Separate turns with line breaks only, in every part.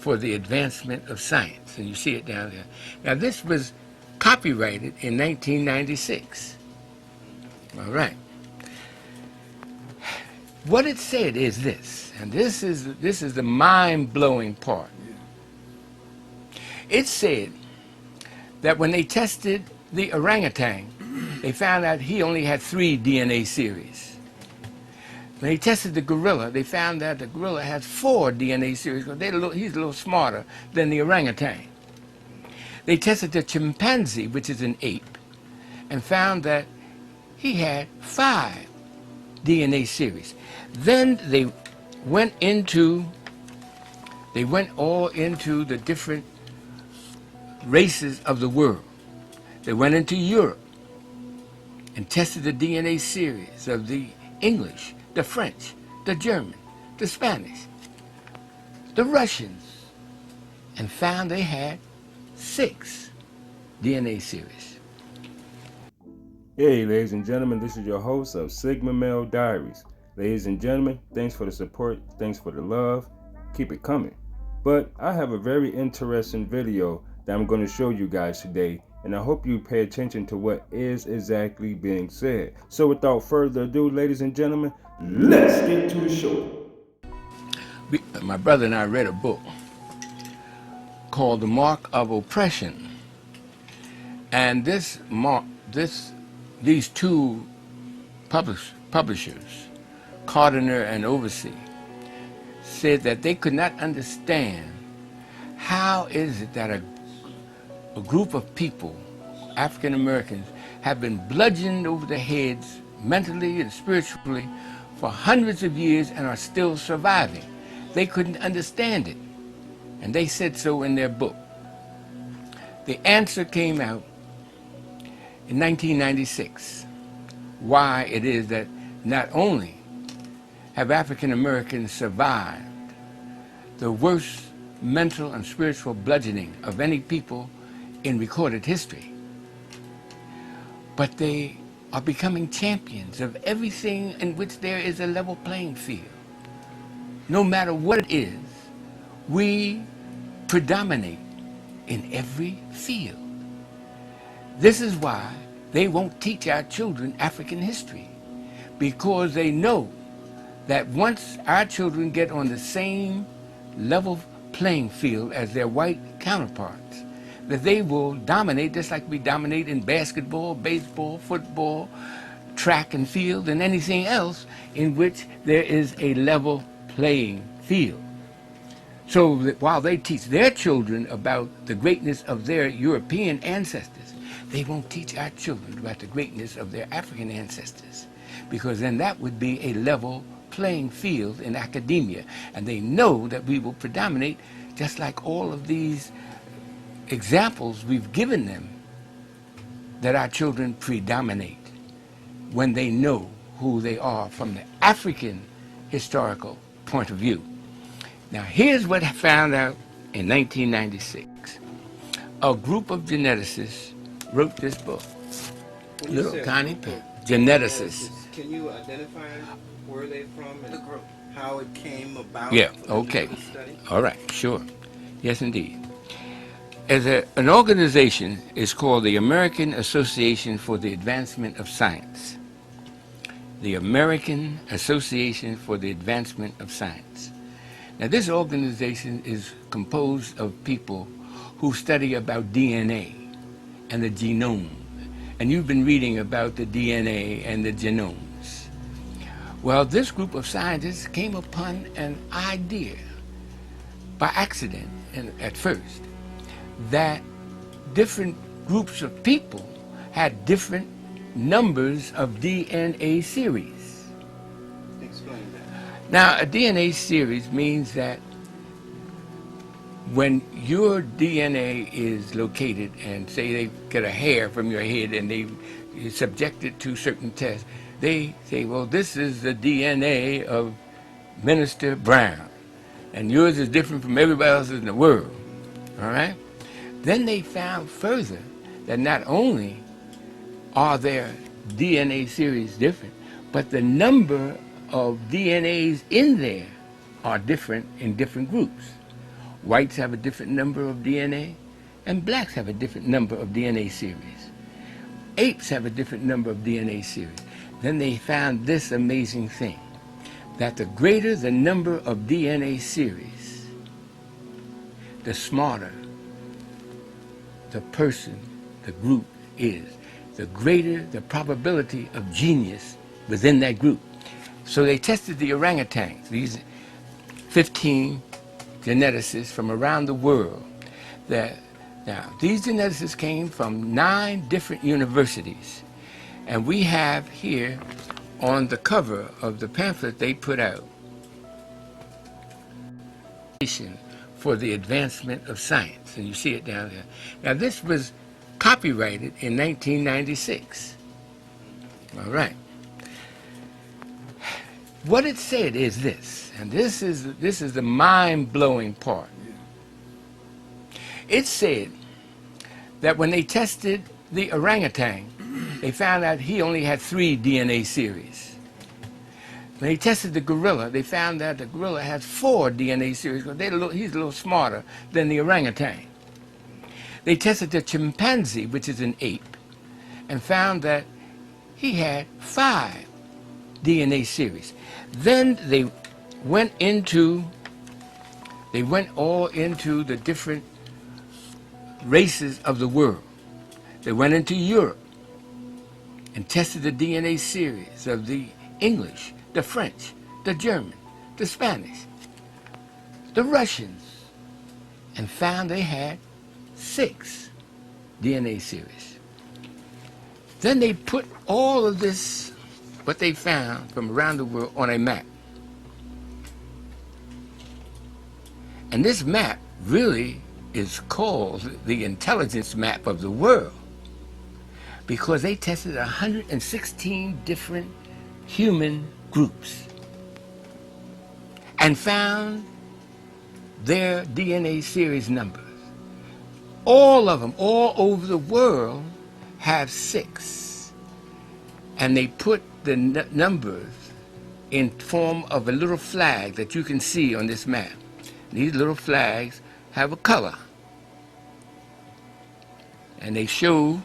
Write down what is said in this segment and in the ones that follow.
for the Advancement of Science. And you see it down there. Now, this was copyrighted in 1996. All right. What it said is this, and this is the mind-blowing part. It said that when they tested the orangutan, they found out he only had 3 DNA series. When they tested the gorilla, they found that the gorilla has 4 DNA series because he's a little smarter than the orangutan. They tested the chimpanzee, which is an ape, and found that he had 5 DNA series. Then they went all into the different races of the world. They went into Europe and tested the DNA series of the English, the French, the German, the Spanish, the Russians, and found they had 6 DNA series.
Hey, ladies and gentlemen, this is your host of Sigma Male Diaries. Ladies and gentlemen, thanks for the support, thanks for the love, keep it coming. But I have a very interesting video that I'm going to show you guys today, and I hope you pay attention to what is exactly being said. So without further ado, ladies and gentlemen, let's get to the show.
My brother and I read a book called The Mark of Oppression, and these 2 publishers, Cardiner and Oversea, said that they could not understand how is it that a group of people, African Americans, have been bludgeoned over the heads mentally and spiritually for hundreds of years and are still surviving. They couldn't understand it, and they said so in their book. The answer came out in 1996, why it is that not only have African Americans survived the worst mental and spiritual bludgeoning of any people in recorded history, but they are becoming champions of everything in which there is a level playing field. No matter what it is, we predominate in every field. This is why they won't teach our children African history, because they know that once our children get on the same level playing field as their white counterparts, that they will dominate just like we dominate in basketball, baseball, football, track and field, and anything else in which there is a level playing field. So that while they teach their children about the greatness of their European ancestors, they won't teach our children about the greatness of their African ancestors, because then that would be a level playing field in academia, and they know that we will predominate just like all of these examples we've given them, that our children predominate when they know who they are from the African historical point of view. Now, here's what I found out in 1996. A group of geneticists wrote this book. Little tiny pen. Geneticists.
Can you identify where they're from and the group, how it came about?
Yeah, okay. All right, sure. Yes, indeed. An organization is called the American Association for the Advancement of Science. The American Association for the Advancement of Science. Now, this organization is composed of people who study about DNA and the genome. And you've been reading about the DNA and the genomes. Well, this group of scientists came upon an idea by accident at first, that different groups of people had different numbers of DNA series.
Explain that.
Now, a DNA series means that when your DNA is located, and say they get a hair from your head and they subject it to certain tests, they say, well, this is the DNA of Minister Brown, and yours is different from everybody else in the world, all right? Then they found further that not only are their DNA series different, but the number of DNAs in there are different in different groups. whites have a different number of DNA, and blacks have a different number of DNA series. Apes have a different number of DNA series. Then they found this amazing thing, that the greater the number of DNA series, the smarter the person, the group is, the greater the probability of genius within that group. So they tested the orangutans, these 15 geneticists from around the world. Now, these geneticists came from 9 different universities. And we have here on the cover of the pamphlet they put out, for the advancement of science. And you see it down there. Now, this was copyrighted in 1996. All right. What it said is this, and this is the mind-blowing part. It said that when they tested the orangutan, they found out he only had 3 DNA series. When they tested the gorilla, they found that the gorilla has 4 DNA series because he's a little smarter than the orangutan. They tested the chimpanzee, which is an ape, and found that he had 5 DNA series. Then they went all into the different races of the world. They went into Europe and tested the DNA series of the English, the French, the German, the Spanish, the Russians, and found they had 6 DNA series. Then they put all of this, what they found from around the world, on a map. And this map really is called the intelligence map of the world, because they tested 116 different human groups and found their DNA series numbers. All of them, all over the world, have 6. And they put the numbers in form of a little flag that you can see on this map. These little flags have a color. And they show,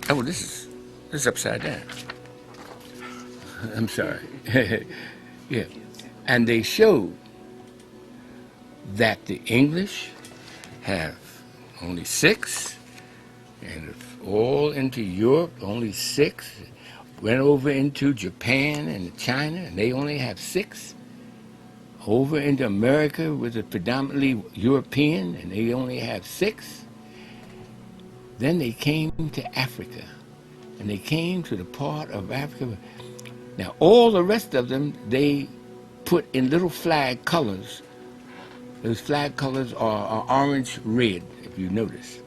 oh, this is upside down. I'm sorry. Yeah. And they show that the English have only 6, and all into Europe, only 6. Went over into Japan and China, and they only have 6. Over into America, which is predominantly European, and they only have 6. Then they came to Africa, and they came to the part of Africa. Now, all the rest of them, they put in little flag colors. Those flag colors are orange, red, if you notice.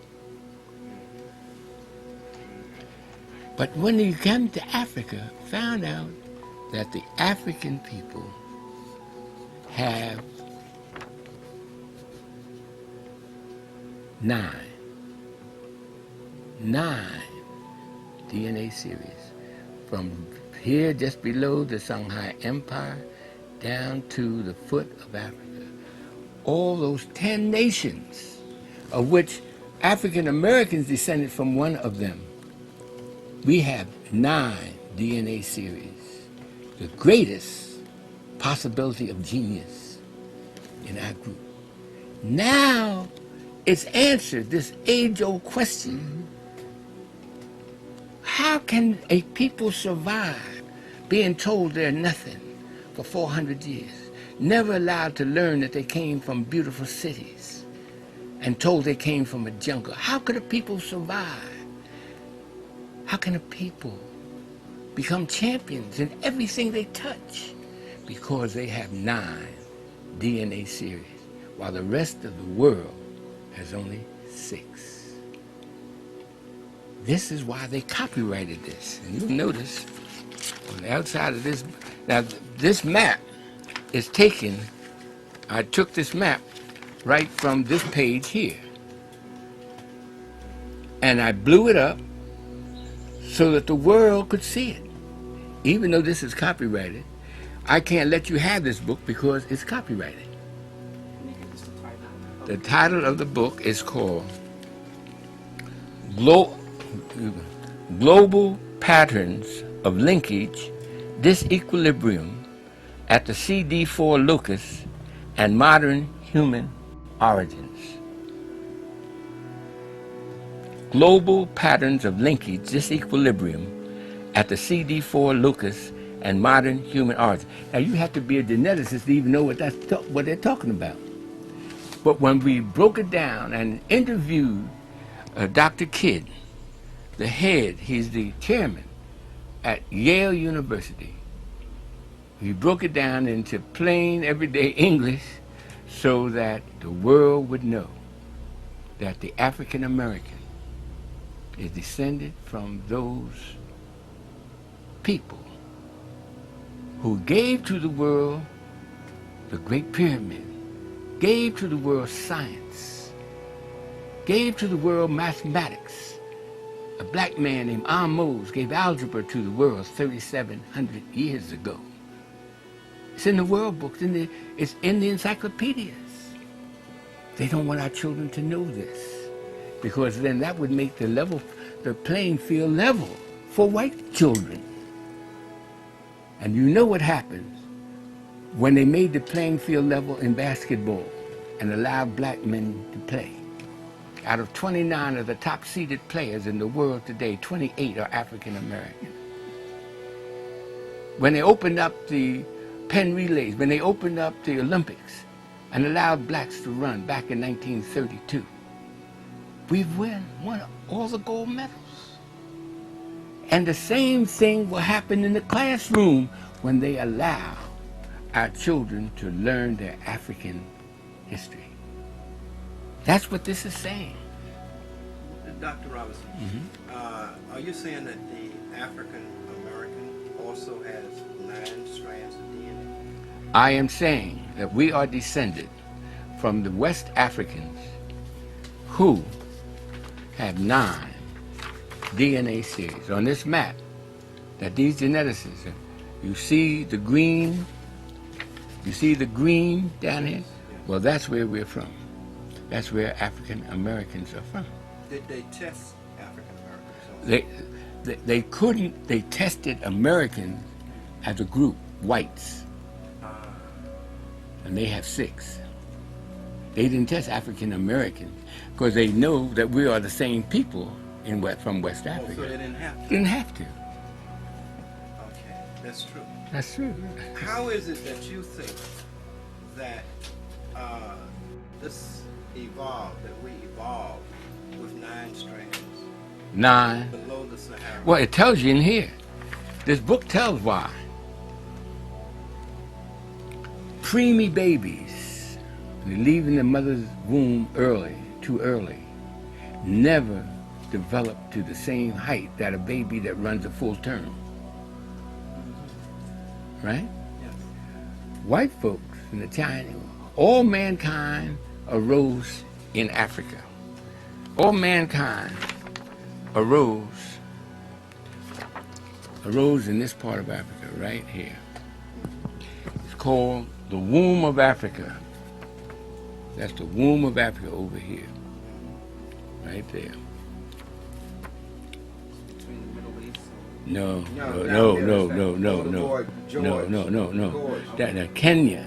But when they came to Africa, found out that the African people have 9 DNA series, from here just below the Songhai Empire down to the foot of Africa. All those 10 nations, of which African Americans descended from one of them. We have 9 DNA series, the greatest possibility of genius in our group. Now it's answered this age-old question. How can a people survive being told they're nothing for 400 years, never allowed to learn that they came from beautiful cities, and told they came from a jungle? How could a people survive? How can a people become champions in everything they touch? Because they have 9 DNA series, while the rest of the world has only 6. This is why they copyrighted this. And you'll notice on the outside of this, now this map is taken, I took this map right from this page here, and I blew it up so that the world could see it. Even though this is copyrighted, I can't let you have this book because it's copyrighted. The title of the book is called Glo- Global Patterns of Linkage, Disequilibrium at the CD4 Locus and Modern Human Origins. Global Patterns of Linkage, Disequilibrium at the CD4 Locus and Modern Human Origins. Now you have to be a geneticist to even know what what they're talking about. But when we broke it down and interviewed Dr. Kidd, the head, he's the chairman at Yale University. We broke it down into plain, everyday English so that the world would know that the African American is descended from those people who gave to the world the Great Pyramid, gave to the world science, gave to the world mathematics. A black man named Ahmose gave algebra to the world 3,700 years ago. It's in the world books, it's in the encyclopedias. They don't want our children to know this, because then that would make the playing field level for white children. And you know what happens when they made the playing field level in basketball and allowed black men to play. Out of 29 of the top seeded players in the world today, 28 are African American. When they opened up the Penn relays, when they opened up the Olympics and allowed blacks to run back in 1932, we've won all the gold medals. And the same thing will happen in the classroom when they allow our children to learn their African history. That's what this is saying.
Dr. Robinson, are you saying that the African American also has 9 strands of DNA?
I am saying that we are descended from the West Africans who have 9 DNA series. On this map that these geneticists, you see the green down here? Well, that's where we're from. That's where African Americans are from.
Did they test African Americans?
They couldn't, they tested Americans as a group, whites. And they have 6. They didn't test African Americans because they know that we are the same people from West Africa.
So they didn't have to?
Didn't have to.
Okay, that's true.
That's true.
How is it that you think that this evolved, that we evolved with 9 strands
9.
below the Sahara?
Well, it tells you in here. This book tells why. Preemie babies, leaving the mother's womb too early, never develop to the same height that a baby that runs a full term. Right?
Yes.
White folks in the China, all mankind arose in Africa. All mankind arose in this part of Africa, right here. It's called the womb of Africa. That's the womb of Africa over here, right there.
Between the Middle East and...
No. Kenya.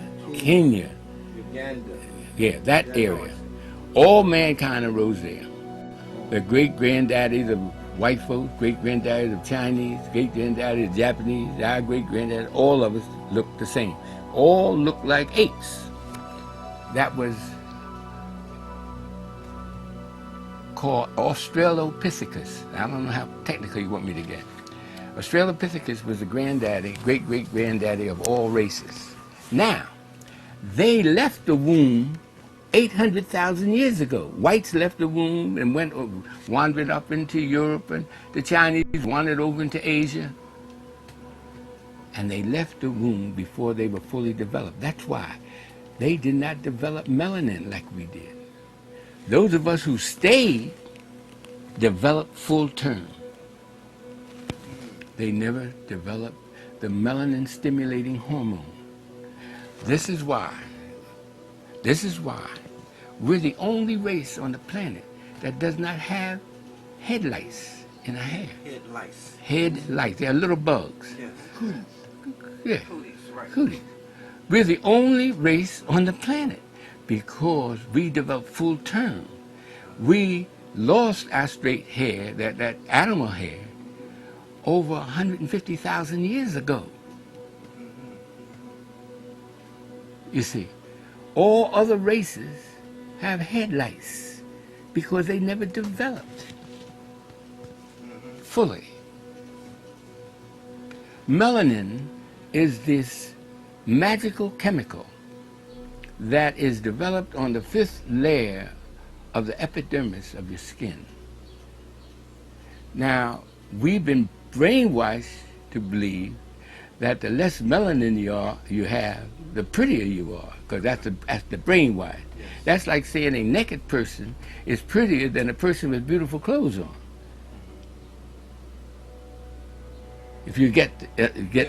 Uganda.
Yeah, that area. All mankind arose there. The great-granddaddies of white folks, great-granddaddies of Chinese, great-granddaddies of Japanese, our great-granddaddies, all of us look the same. All look like apes. That was called Australopithecus. I don't know how technical you want me to get. Australopithecus was the granddaddy, great-great-granddaddy of all races. Now, they left the womb 800,000 years ago. Whites left the womb and wandered up into Europe, and the Chinese wandered over into Asia. And they left the womb before they were fully developed. That's why they did not develop melanin like we did. Those of us who stayed developed full term. They never developed the melanin stimulating hormone. This is why We're the only race on the planet that does not have headlights in our hair.
Head lice.
Headlights. They're little bugs.
Yes.
Yeah,
Cooties, right.
cooties. We're the only race on the planet because we developed full term. We lost our straight hair, that animal hair, over 150,000 years ago. You see, all other races have headlights because they never developed fully. Melanin is this magical chemical that is developed on the 5th layer of the epidermis of your skin. Now, we've been brainwashed to believe that the less melanin you have, the prettier you are, because that's the brainwash. That's like saying a naked person is prettier than a person with beautiful clothes on. If you get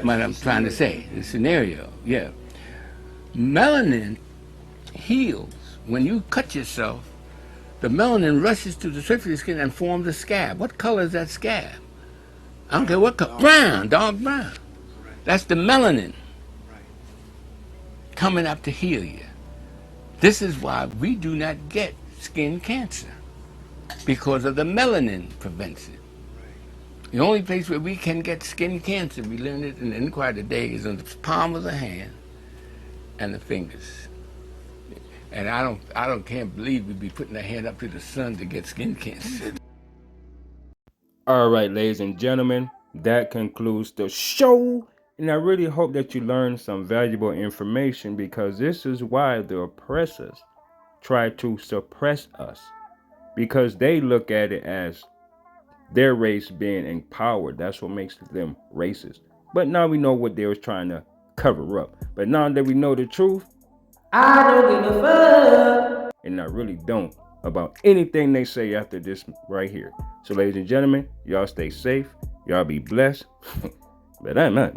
what I'm trying to say, the scenario, yeah. Melanin heals. When you cut yourself, the melanin rushes to the surface of the skin and forms a scab. What color is that scab? I don't care what color. Brown, dark brown.
Right.
That's the melanin
Right.
coming up to heal you. This is why we do not get skin cancer, because of the melanin prevents it.
Right.
The only place where we can get skin cancer, we learned it in the Inquiry today, is on the palm of the hand and the fingers. And can't believe we'd be putting our hand up to the sun to get skin cancer.
All right, ladies and gentlemen, that concludes the show. And I really hope that you learned some valuable information, because this is why the oppressors try to suppress us, because they look at it as their race being empowered. That's what makes them racist. But now we know what they was trying to cover up. But now that we know the truth, I don't give a fuck. And I really don't about anything they say after this right here. So ladies and gentlemen, y'all stay safe. Y'all be blessed. But I'm not.